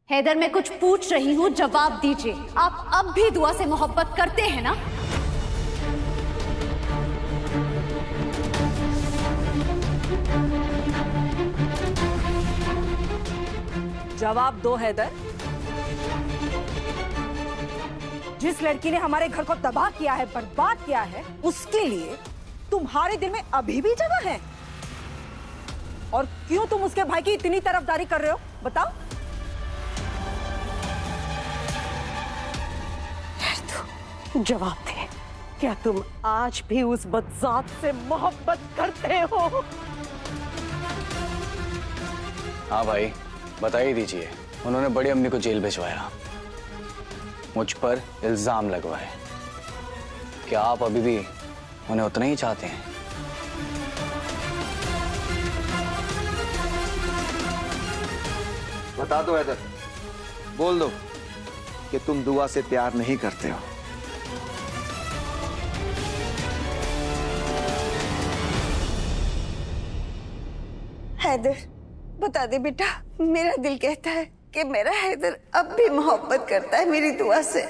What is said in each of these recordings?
हैदर, मैं कुछ पूछ रही हूँ, जवाब दीजिए। आप अब भी दुआ से मोहब्बत करते हैं ना? जवाब दो हैदर। जिस लड़की ने हमारे घर को तबाह किया है, बर्बाद किया है, उसके लिए तुम्हारे दिल में अभी भी जगह है? और क्यों तुम उसके भाई की इतनी तरफदारी कर रहे हो, बताओ। जवाब दे, क्या तुम आज भी उस बदजात से मोहब्बत करते हो? हाँ भाई, बता ही दीजिए। उन्होंने बड़ी अम्मी को जेल भिजवाया, मुझ पर इल्जाम लगवाए। क्या आप अभी भी उन्हें उतना ही चाहते हैं? बता दो हैदर, बोल दो कि तुम दुआ से प्यार नहीं करते हो। हैदर, बता दे बेटा। मेरा दिल कहता है कि मेरा हैदर अब भी मोहब्बत करता है मेरी दुआ से।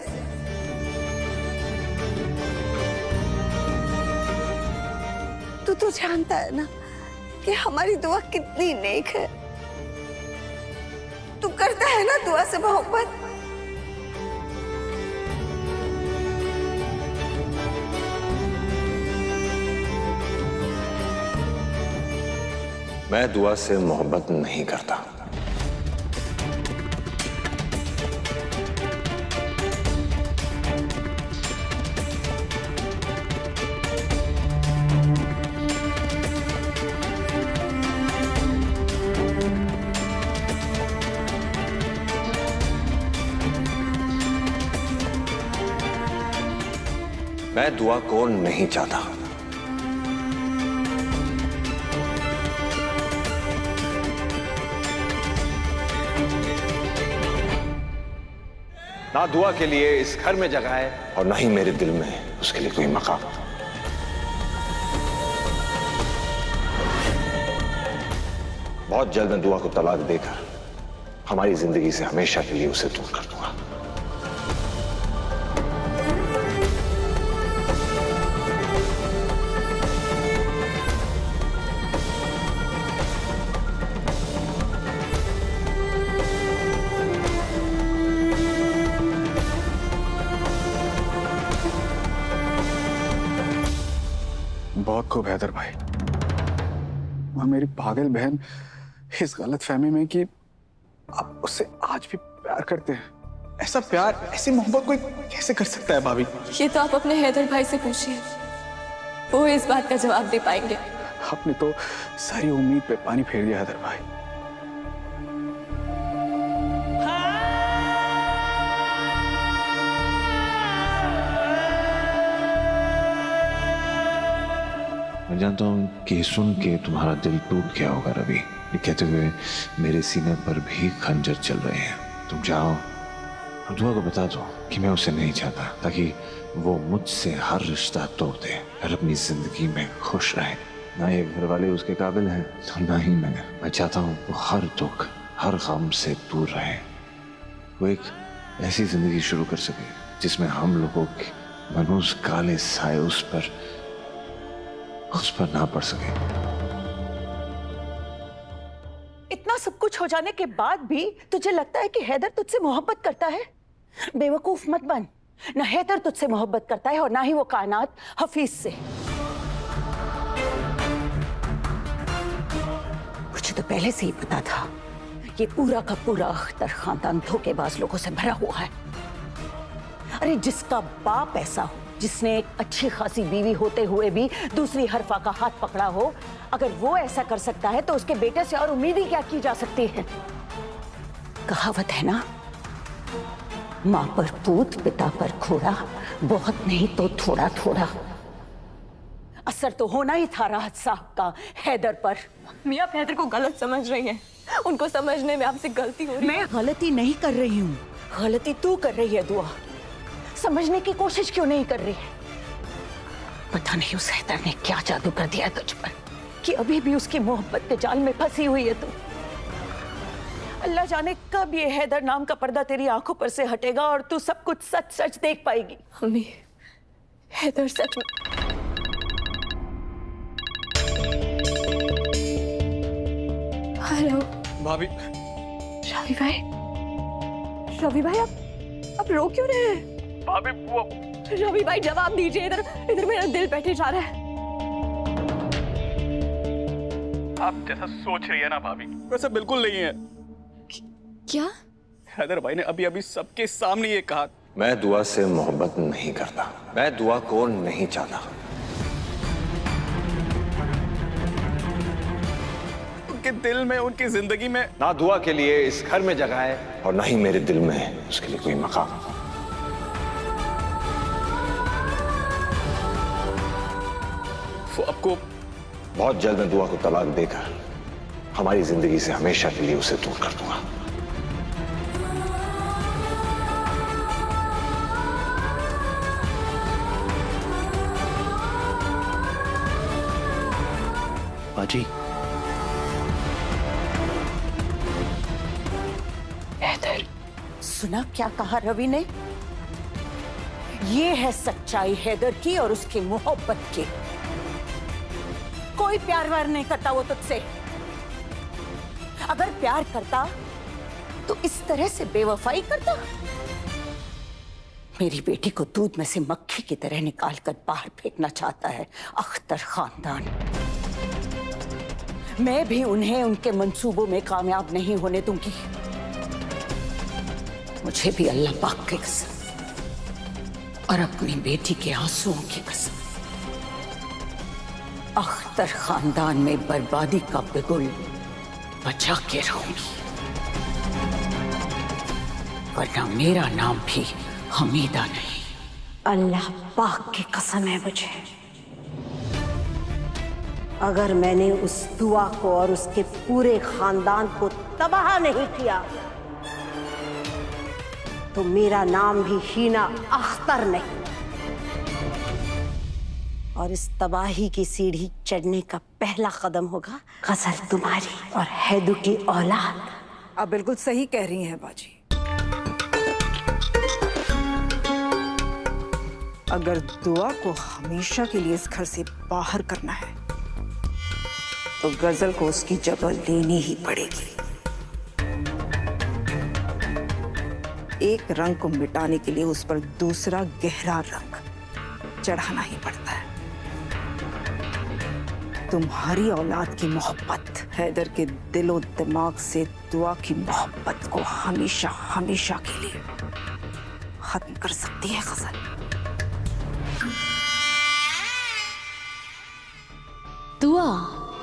तू तो जानता है ना कि हमारी दुआ कितनी नेक है। तू करता है ना दुआ से मोहब्बत? मैं दुआ से मोहब्बत नहीं करता। मैं दुआ को नहीं चाहता। ना दुआ के लिए इस घर में जगह है और ना ही मेरे दिल में उसके लिए कोई मकाम। बहुत जल्द मैं दुआ को तलाक देकर हमारी जिंदगी से हमेशा के लिए उसे दूर कर दूंगा। बहुत खूब हैदर भाई। और मेरी पागल बहन इस गलत फहमी में कि आप उससे आज भी प्यार करते हैं। ऐसा प्यार, ऐसी मोहब्बत कोई कैसे कर सकता है भाभी? ये तो आप अपने हैदर भाई से पूछिए, वो इस बात का जवाब दे पाएंगे। आपने तो सारी उम्मीद पे पानी फेर दिया हैदर भाई। मैं जानता हूं कि सुन के तुम्हारा दिल टूट गया होगा रवि। ये कहते हुए मेरे सीने पर भी खंजर चल रहे हैं। तुम जाओ और दुआ को बता दो कि मैं उसे नहीं चाहता, ताकि वो मुझसे हर रिश्ता तोड़ दे और अपनी जिंदगी में खुश रहे। ना ये घर वाले उसके काबिल हैं तो ना ही मैं चाहता हूँ वो हर दुख, हर गम से दूर रहे। वो एक ऐसी जिंदगी शुरू कर सके जिसमें हम लोगों के मनूस काले साए उस पर ना पड़ सके। इतना सब कुछ हो जाने के बाद भी तुझे लगता है कि हैदर तुझसे मोहब्बत करता है? बेवकूफ मत बन। ना हैदर तुझसे मोहब्बत करता है और ना ही वो कायनात हफीज से। मुझे तो पहले से ही पता था ये पूरा का पूरा अख्तर खानदान धोखेबाज लोगों से भरा हुआ है। अरे जिसका बाप ऐसा हो, जिसने एक अच्छी खासी बीवी होते हुए भी दूसरी हरफा का हाथ पकड़ा हो, अगर वो ऐसा कर सकता है तो उसके बेटे से और उम्मीद ही क्या की जा सकती है? कहावत है ना, माँ पर पूत पिता पर घोड़ा, बहुत नहीं तो थोड़ा थोड़ा। असर तो होना ही था राहत साहब का हैदर पर। मियाँ, आप हैदर को गलत समझ रही हैं। उनको समझने में आपसे गलती हो रही है। मैं गलती नहीं कर रही हूँ, गलती तू कर रही है दुआ। समझने की कोशिश क्यों नहीं कर रही है? पता नहीं उस हैदर ने क्या जादू कर दिया तुझ पर कि अभी भी उसकी मोहब्बत के जाल में फंसी हुई है तू। अल्लाह जाने कब ये हैदर नाम का पर्दा तेरी आंखों पर से हटेगा और तू सब कुछ सच सच देख पाएगी। अम्मी, हैदर सच में। हेलो भाभी। रवि भाई आप रो क्यों रहे हैं? भाभी वो रवि भाई जवाब दीजिए, इधर मेरा दिल बैठे जा रहा है। आप जैसा सोच रही है ना भाभी, वैसा बिल्कुल नहीं है। क्या? हैदर भाई ने अभी अभी सबके सामने ये कहा। मैं दुआ से मोहब्बत नहीं करता, मैं दुआ को नहीं चाहता। उनके दिल में, उनकी जिंदगी में ना दुआ के लिए इस घर में जगह है और ना ही मेरे दिल में उसके लिए कोई मकाम। वो आपको बहुत जल्द मैं दुआ को तलाक देकर हमारी जिंदगी से हमेशा के लिए उसे दूर कर दूंगा। बाजी, हैदर, सुना क्या कहा रवि ने? ये है सच्चाई हैदर की और उसकी मोहब्बत की। कोई प्यार व्यार नहीं करता वो तुझसे। अगर प्यार करता तो इस तरह से बेवफाई करता? मेरी बेटी को दूध में से मक्खी की तरह निकाल कर बाहर फेंकना चाहता है अख्तर खानदान। मैं भी उन्हें उनके मंसूबों में कामयाब नहीं होने दूंगी। मुझे भी अल्लाह पाक की कसम और अपनी बेटी के आंसुओं की कसम, अख्तर खानदान में बर्बादी का बिगुल बचा के रहूंगी, वरना मेरा नाम भी हमीदा नहीं। अल्लाह पाक की कसम है मुझे, अगर मैंने उस दुआ को और उसके पूरे खानदान को तबाह नहीं किया तो मेरा नाम भी हीना अख्तर नहीं। और इस तबाही की सीढ़ी चढ़ने का पहला कदम होगा गजल तुम्हारी और हैदू की औलाद। आप बिल्कुल सही कह रही हैं बाजी। अगर दुआ को हमेशा के लिए इस घर से बाहर करना है तो गजल को उसकी जगह लेनी ही पड़ेगी। एक रंग को मिटाने के लिए उस पर दूसरा गहरा रंग चढ़ाना ही पड़ता है। तुम्हारी औलाद की मोहब्बत हैदर के दिलो दिमाग से दुआ की मोहब्बत को हमेशा हमेशा के लिए खत्म कर सकती है गजल। दुआ,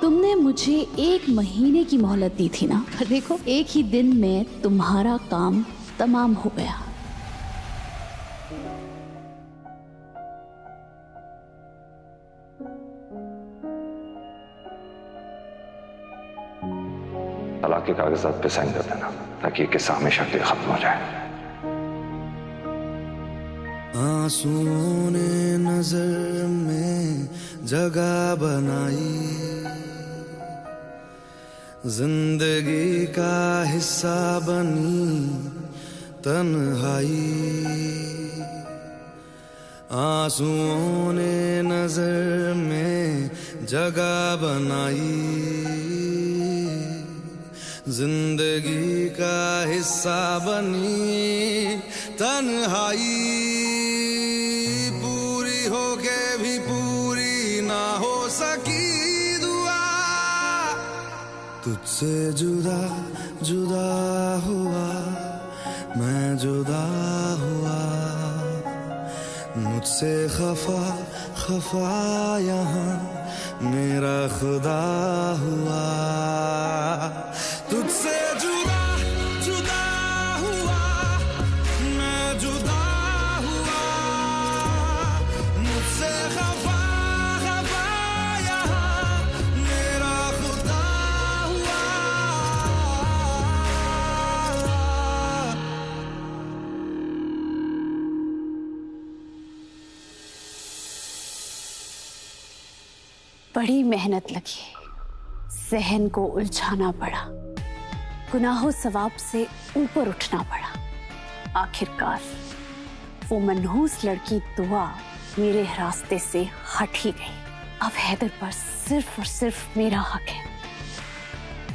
तुमने मुझे 1 महीने की मोहलत दी थी ना, पर देखो 1 ही दिन में तुम्हारा काम तमाम हो गया। तलाक के कागजात पे साइन कर देना ताकि ये किस्सा हमेशा के लिए खत्म हो जाए। आंसुओं ने नजर में जगह बनाई, जिंदगी का हिस्सा बनी तन्हाई। आंसुओं ने नजर में जगह बनाई, जिंदगी का हिस्सा बनी तन्हाई। पूरी होके भी पूरी ना हो सकी दुआ, तुझसे जुदा जुदा हुआ मैं जुदा हुआ। मुझसे खफा खफा यहाँ मेरा खुदा हुआ। तुझसे जुदा जुदा हुआ मैं जुदा हुआ। मुझसे खफा खफा यहाँ मेरा खुदा हुआ। बड़ी मेहनत लगी, जहन को उलझाना पड़ा, गुनाहों सवाब से ऊपर उठना पड़ा। आखिरकार वो मनहूस लड़की दुआ मेरे रास्ते से हट ही गई। अब हैदर पर सिर्फ और सिर्फ मेरा हक है,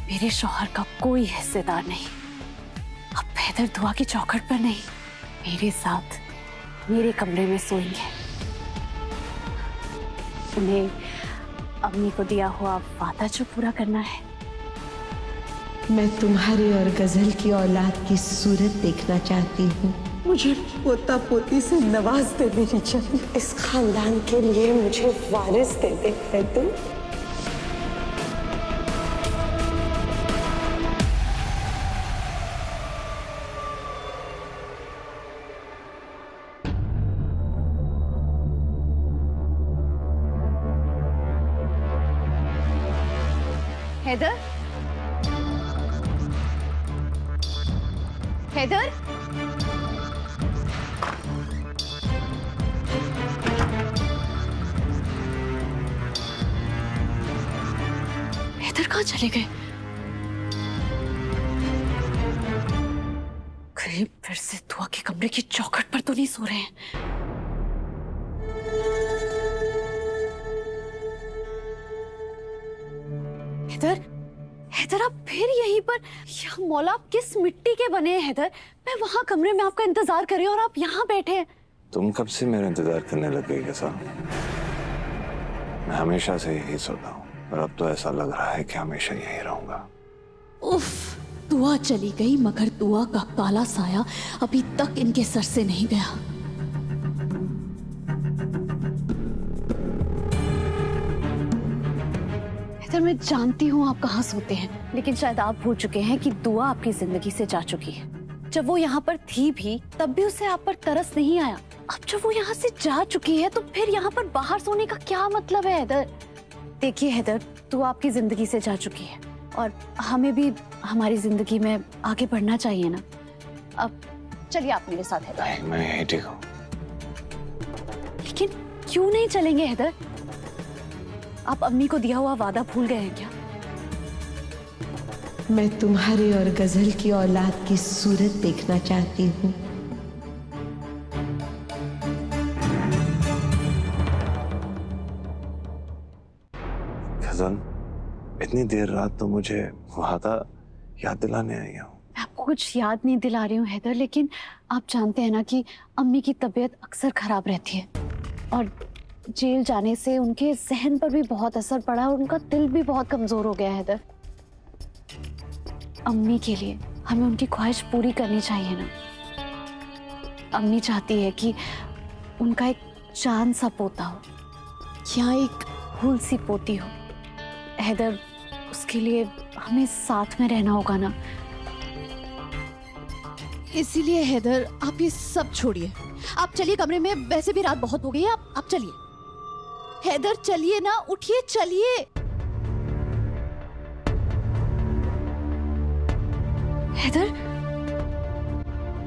मेरे शौहर का कोई हिस्सेदार नहीं। अब हैदर दुआ की चौखट पर नहीं, मेरे साथ मेरे कमरे में सोएंगे। उन्हें अम्मी को दिया हुआ वादा जो पूरा करना है। मैं तुम्हारी और गजल की औलाद की सूरत देखना चाहती हूँ। मुझे पोता पोती से नवाज दे मेरी जान। इस खानदान के लिए मुझे वारिस दे दे है तुम। हैदर, हैदर, हैदर कहाँ चले गए? कहीं फिर से दुआ के कमरे की चौखट पर तो नहीं सो रहे हैं? हैदर, हैदर आप फिर यहीं पर? या मौला आप किस मिट्टी के बने हैं हैदर? मैं वहां कमरे में आपका इंतजार कर रही हूँ और आप यहाँ बैठे हैं। तुम कब से मेरा इंतजार करने लग गई कैसा? मैं हमेशा से यही सोता हूँ, पर अब तो ऐसा लग रहा है कि हमेशा यही रहूंगा। उफ, दुआ चली गई मगर दुआ का काला साया अभी तक इनके सर से नहीं गया। हैदर, मैं जानती हूँ आप कहाँ सोते हैं, लेकिन शायद आप भूल चुके हैं कि दुआ आपकी जिंदगी से जा चुकी है। जब वो यहाँ पर थी भी तब भी उसे आप पर तरस नहीं आया। अब जब वो यहाँ से जा चुकी है तो फिर यहाँ पर बाहर सोने का क्या मतलब है हैदर? देखिए हैदर, दुआ आपकी जिंदगी से जा चुकी है और हमें भी हमारी जिंदगी में आगे बढ़ना चाहिए ना। अब चलिए आप मेरे साथ हैदर। मैं यही ठीक हूँ। लेकिन क्यों नहीं चलेंगे हैदर? आप अम्मी को दिया हुआ वादा भूल गए हैं क्या? मैं तुम्हारी और गजल की औलाद की सूरत देखना चाहती हूँ। गजल, इतनी देर रात तो मुझे वादा याद दिलाने आई हूँ। मैं आपको कुछ याद नहीं दिला रही हूँ हैदर, लेकिन आप जानते हैं ना कि अम्मी की तबीयत अक्सर खराब रहती है और जेल जाने से उनके जहन पर भी बहुत असर पड़ा है और उनका दिल भी बहुत कमजोर हो गया है हैदर। अम्मी के लिए हमें उनकी ख्वाहिश पूरी करनी चाहिए ना। अम्मी चाहती है कि उनका एक चांद सा पोता हो या एक फूल सी पोती हो। हैदर, उसके लिए हमें साथ में रहना होगा ना। इसीलिए हैदर, आप ये सब छोड़िए, आप चलिए कमरे में। वैसे भी रात बहुत हो गई है, आप चलिए। हैदर चलिए ना, उठिए, चलिए। हैदर,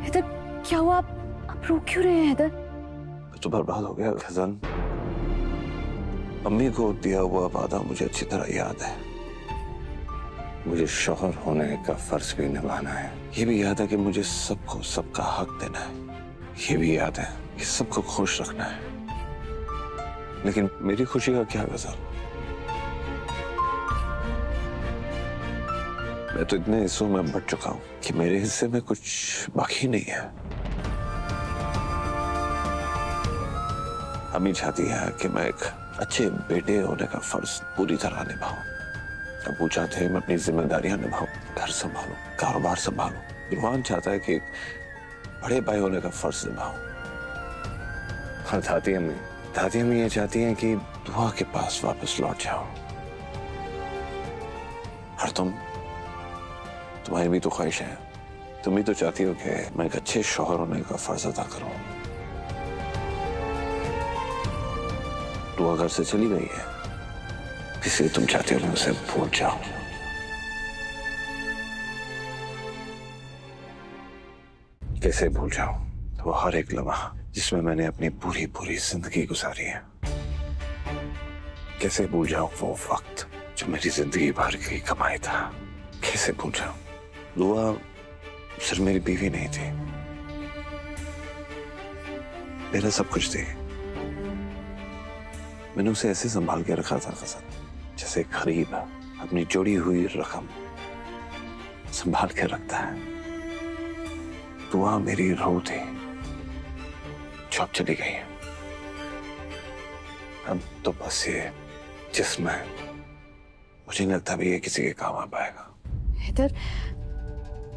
हैदर क्या हुआ? आप रो क्यों रहे हैं हैदर? तो बर्बाद हो गया खजान। अम्मी को दिया हुआ वादा मुझे अच्छी तरह याद है। मुझे शौहर होने का फर्ज भी निभाना है। ये भी याद है कि मुझे सबको सबका हक देना है। ये भी याद है कि सबको खुश रखना है। लेकिन मेरी खुशी का क्या गजल? मैं तो इतने हिस्सों में बट चुका हूं कि मेरे हिस्से में कुछ बाकी नहीं है। अम्मी चाहती है कि मैं एक अच्छे बेटे होने का फर्ज पूरी तरह निभाऊं। अबू चाहते हैं मैं अपनी जिम्मेदारियां निभाऊं, घर संभालूं, कारोबार संभालूं। रुहान चाहता है कि एक बड़े भाई होने का फर्ज निभाऊं। और दादी अम्मी ये चाहती हैं कि दुआ के पास वापस लौट जाओ। और तुम्हारी भी तो ख्वाहिश है। तुम भी तो चाहती हो कि मैं एक अच्छे शौहर होने का फर्ज अदा करूं। दुआ घर से चली गई है, इसलिए तुम चाहते हो मैं उसे भूल जाऊं। कैसे भूल जाऊं? वो हर एक लम्हा जिसमें मैंने अपनी पूरी जिंदगी गुजारी है। कैसे भूल जाऊं वो वक्त जो मेरी जिंदगी भर की कमाई था? कैसे भूल जाऊं? दुआ सिर्फ मेरी बीवी नहीं थी, मेरा सब कुछ थी। मैंने उसे ऐसे संभाल के रखा था गजल, जैसे गरीब अपनी जोड़ी हुई रकम संभाल के रखता है। दुआ मेरी रूह थी, जो अब चली गई है। अब तो बस ये जिस्म है, मुझे नहीं लगता भी ये किसी के काम आ पाएगा। हैदर,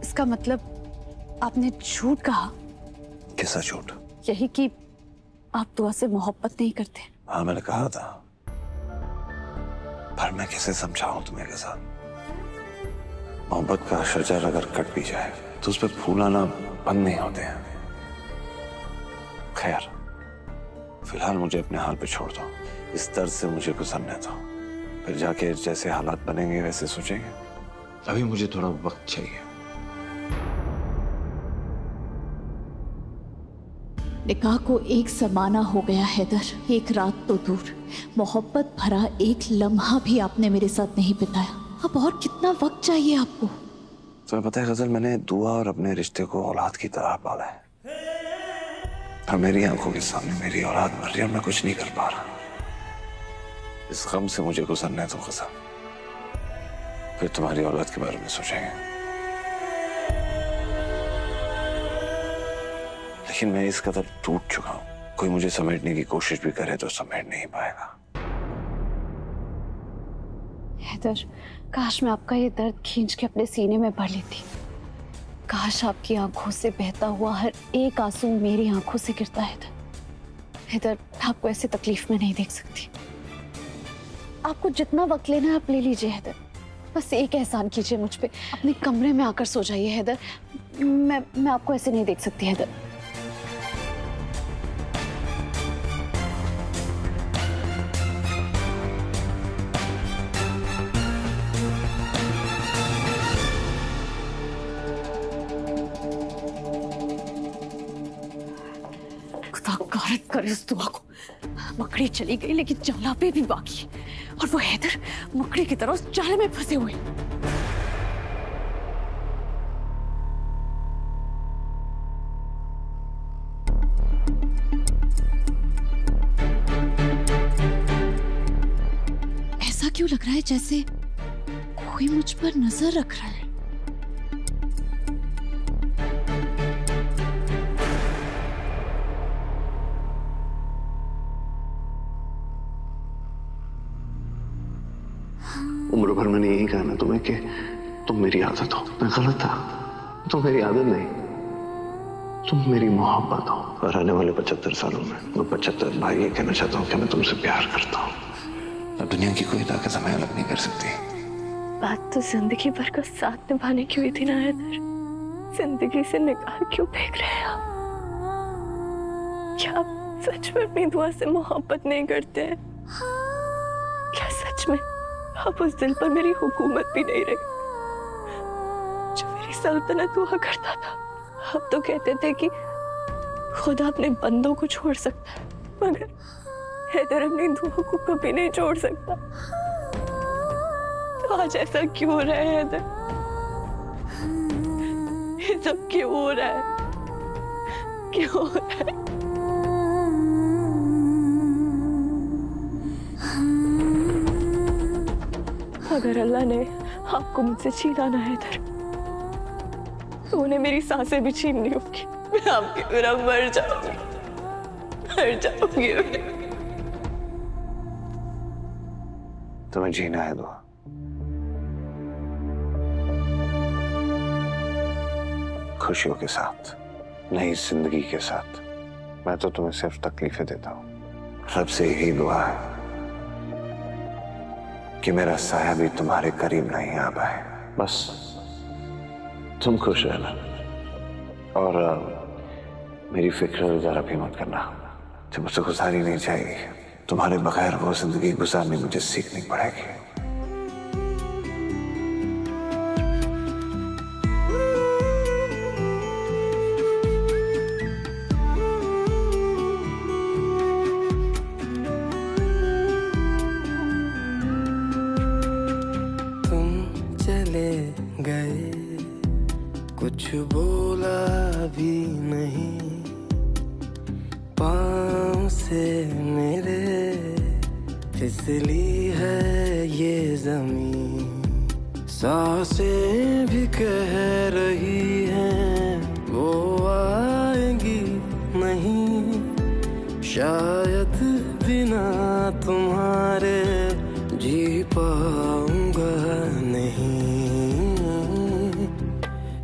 इसका मतलब आपने झूठ कहा? कैसा झूठ? यही कि आप दुआ से मोहब्बत नहीं करते। हाँ, मैंने कहा था, पर मैं कैसे समझाऊं तुम्हें के साथ। मोहब्बत का शजर अगर कट भी जाए तो उस पर फूल आना बंद नहीं होते हैं। खैर, फिलहाल मुझे अपने हाल पे छोड़ दो, इस दर्द से मुझे गुजरने दो, फिर जाके जैसे हालात बनेंगे वैसे सोचेंगे। अभी मुझे थोड़ा वक्त चाहिए। निकाह को एक ज़माना हो गया हैदर, एक रात तो दूर, मोहब्बत भरा एक लम्हा भी आपने मेरे साथ नहीं बिताया। अब और कितना वक्त चाहिए आपको? तुम्हें पता है गजल, मैंने दुआ और अपने रिश्ते को औलाद की तरह पाला है, पर मेरी आंखों के सामने मेरी औलाद मर रही है और मैं कुछ नहीं कर पा रहा। इस गम से मुझे गुजरने दो गजल, फिर तुम्हारी औलाद के बारे में सोचेंगे। लेकिन मैं इस कदर टूट चुका हूं, कोई मुझे समेटने की कोशिश भी करे तो समेट नहीं पाएगा। हैदर, काश मैं आपका ये दर्द खींच के अपने सीने में भर लेती। काश आपकी आंखों से बहता हुआ हर एक आंसू मेरी आंखों से गिरता। हैदर, आपको ऐसे तकलीफ में नहीं देख सकती। आपको जितना वक्त लेना है आप ले लीजिए हैदर, बस एक एहसान कीजिए मुझ पे, अपने कमरे में आकर सो जाइए हैदर। मैं आपको ऐसे नहीं देख सकती हैदर। कर इस दुआ को। मकड़ी चली गई लेकिन जाला पे भी बाकी है, और वो हैदर मकड़ी की तरह उस जाले में फंसे हुए। ऐसा क्यों लग रहा है जैसे कोई मुझ पर नजर रख रहा है? उम्र भर मैंने यही कहा ना तुम्हें कि तुम मेरी आदत हो। मैं गलत था, तुम मेरी आदत नहीं, तुम मेरी मोहब्बत हो। और आने वाले 75 सालों में मैं 75 भाई ये कहना चाहता हूँ कि मैं तुमसे प्यार करता हूँ। अब दुनिया की कोई ताकत हमें अलग नहीं कर सकती। बात तो जिंदगी भर का साथ निभाने की हुई थी ना हैदर, जिंदगी से निकाल क्यों फेंक रहे हैं आप? क्या आप सच में अपनी दुआ से मोहब्बत नहीं करते हैं? क्या सच में अब उस दिल पर मेरी हुकूमत भी नहीं रही जो मेरी सल्तनत हुआ करता था? अब तो कहते थे कि खुदा अपने बंदों को छोड़ सकता है, मगर हैदर अपनी दुआ को कभी नहीं छोड़ सकता। तो आज ऐसा क्यों हो रहा है हैदर? ये सब क्यों हो रहा है? क्यों हो रहा है? अगर अल्लाह ने आपको मुझसे छीना ना हैदर, तो उन्हें मेरी सांसें भी छीननी होगी। मैं आपके बिना मर जाऊंगी, मर जाऊंगी। तुम्हें जीना है दुआ, खुशियों के साथ, नई जिंदगी के साथ। मैं तो तुम्हें सिर्फ तकलीफें देता हूँ। रब से यही दुआ है कि मेरा साया भी तुम्हारे करीब नहीं आ पाए। बस तुम खुश रहना और मेरी फिक्र जरा भी मत करना। जो मुझसे गुजारी नहीं जाएगी, तुम्हारे बगैर वो जिंदगी गुजारनी मुझे सीखनी पड़ेगी। तुम चले गए फिसली है ये जमीन, सांसें भी कह रही हैं वो आएंगी नहीं, शायद बिना तुम्हारे जी पाऊंगा नहीं,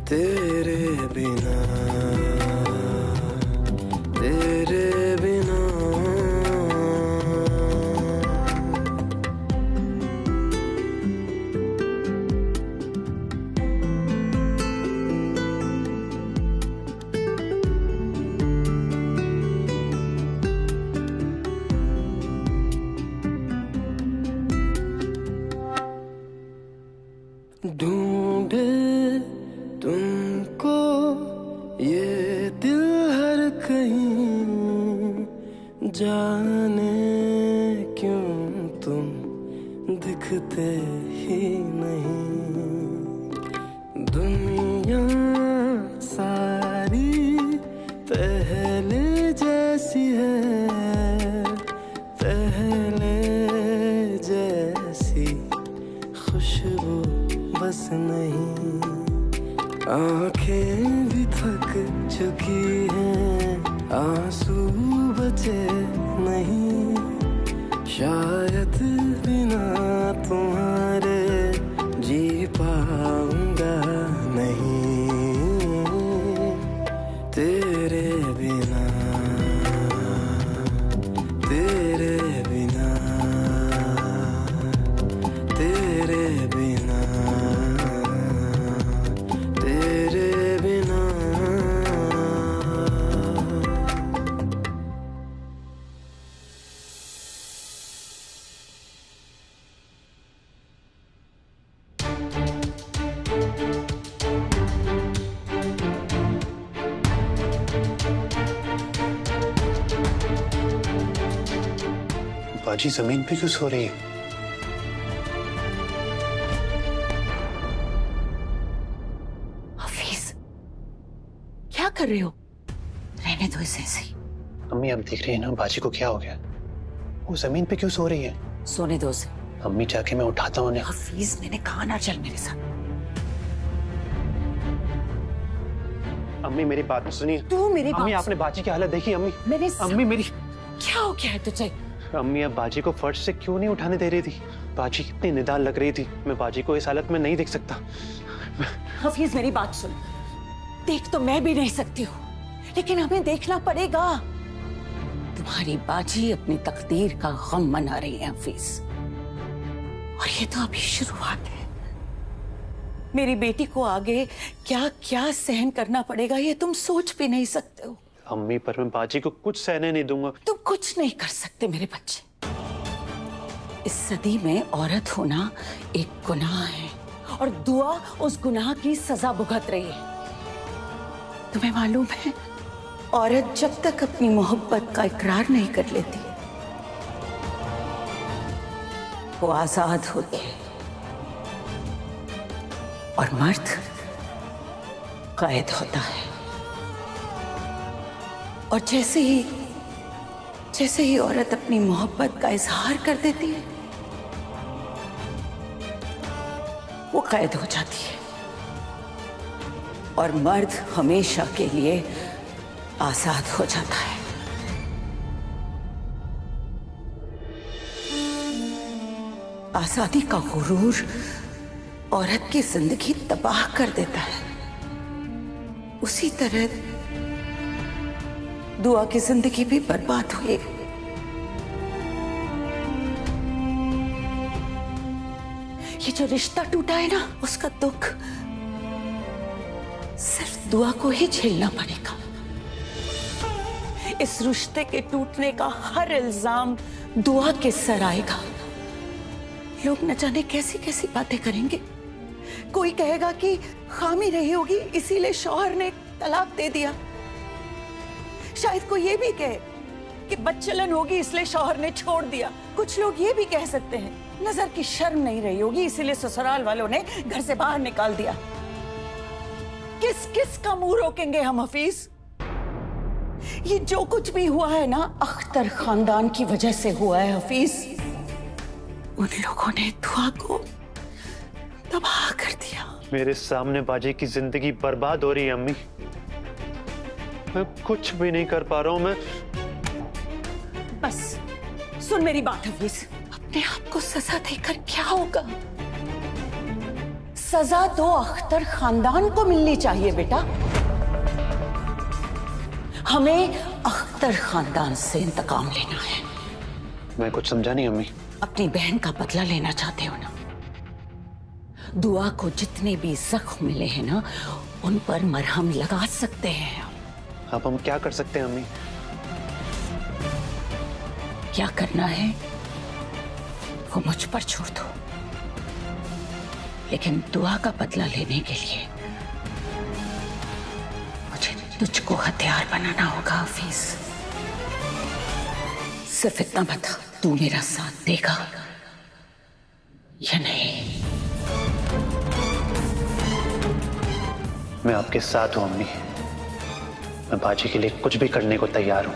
तेरे बिना, तेरे बिना। ढूंढे तुमको ये दिल हर कहीं, जाने क्यों तुम दिखते ही नहीं, दुनिया सारी पहले जैसी है, पहले जैसी खुशबू बस नहीं, आंखें भी थक चुकी हैं, आंसू बचे नहीं, शायद बिना तुम्हारे जी पाऊंगा नहीं, तेरे बिना, तेरे बिना, तेरे बिना, तेरे बिना। बाजी जमीन पे क्यों सो रही है? हफीज, क्या कर रहे हो? रहने दो इसे ऐसे ही। अम्मी अब देख रही है ना बाजी को क्या हो गया? वो जमीन पे क्यों सो रही है? सोने दो उसे। अम्मी जाके मैं उठाता हूँ उन्हें। हफीज, मैंने कहा ना चल मेरे साथ। अम्मी मेरी बात सुनिए। तू मेरी अम्मी बात आपने बाजी की हालत देखी? अम्मी मैंने अम्मी मेरी क्या हो गया है तुझे? अम्मी अब बाजी को फर्श से क्यों नहीं उठाने दे रही थी? बाजी कितनी निदान लग रही थी, मैं बाजी को इस हालत में नहीं देख सकता। हफीज मेरी बात सुन, देख तो मैं भी नहीं सकती हूँ, लेकिन हमें देखना पड़ेगा। तुम्हारी बाजी अपनी तकदीर का गम मना रही है हफीज, और ये तो अभी शुरुआत है। मेरी बेटी को आगे क्या क्या सहन करना पड़ेगा ये तुम सोच भी नहीं सकते हो। अम्मी पर मैं बाजी को कुछ सहने नहीं दूंगा। तुम कुछ नहीं कर सकते मेरे बच्चे। इस सदी में औरत होना एक गुनाह है, और दुआ उस गुनाह की सजा भुगत रही है। तुम्हें मालूम है, औरत जब तक अपनी मोहब्बत का इकरार नहीं कर लेती वो आजाद होती है, और मर्द कैद होता है। और जैसे ही औरत अपनी मोहब्बत का इजहार कर देती है वो कैद हो जाती है, और मर्द हमेशा के लिए आजाद हो जाता है। आजादी का गुरूर औरत की जिंदगी तबाह कर देता है। उसी तरह दुआ की जिंदगी भी बर्बाद हुई। ये जो रिश्ता टूटा है ना, उसका दुख सिर्फ दुआ को ही झेलना पड़ेगा। इस रिश्ते के टूटने का हर इल्जाम दुआ के सर आएगा। लोग न जाने कैसी कैसी बातें करेंगे। कोई कहेगा कि खामी रही होगी इसीलिए शौहर ने तलाक दे दिया। शायद कोई ये भी कहे कि बच्चलन होगी इसलिए शौहर ने छोड़ दिया। कुछ लोग ये भी कह सकते हैं नजर की शर्म नहीं रही होगी इसीलिए ससुराल वालों ने घर से बाहर निकाल दिया। किस किस का मुंह रोकेंगे हम हफीज? ये जो कुछ भी हुआ है ना, अख्तर खानदान की वजह से हुआ है हफीज। उन लोगों ने दुआ को तबाह कर दिया। मेरे सामने बाजी की जिंदगी बर्बाद हो रही है अम्मी। मैं कुछ भी नहीं कर पा रहा हूं। मैं बस सुन मेरी बात हफीज, अपने आप को सजा देकर क्या होगा? सजा तो अख्तर खानदान को मिलनी चाहिए बेटा। हमें अख्तर खानदान से इंतकाम लेना है। मैं कुछ समझा नहीं अम्मी। अपनी बहन का बदला लेना चाहते हो ना? दुआ को जितने भी जख्म मिले हैं ना, उन पर मरहम लगा सकते हैं। अब हम क्या कर सकते हैं अम्मी? क्या करना है वो मुझ पर छोड़ दो, लेकिन दुआ का बदला लेने के लिए मुझे तुझको हथियार बनाना होगा हफीज। सिर्फ इतना बता, तू मेरा साथ देगा या नहीं? मैं आपके साथ हूं अम्मी। मैं बाजी के लिए कुछ भी करने को तैयार हूं।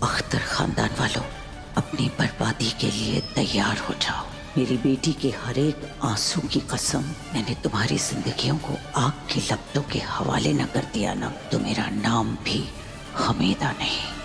अख्तर खानदान वालों, अपनी बर्बादी के लिए तैयार हो जाओ। मेरी बेटी के हर एक आंसू की कसम, मैंने तुम्हारी जिंदगियों को आग की लपटों के हवाले न कर दिया ना, तो मेरा नाम भी हमीदा नहीं।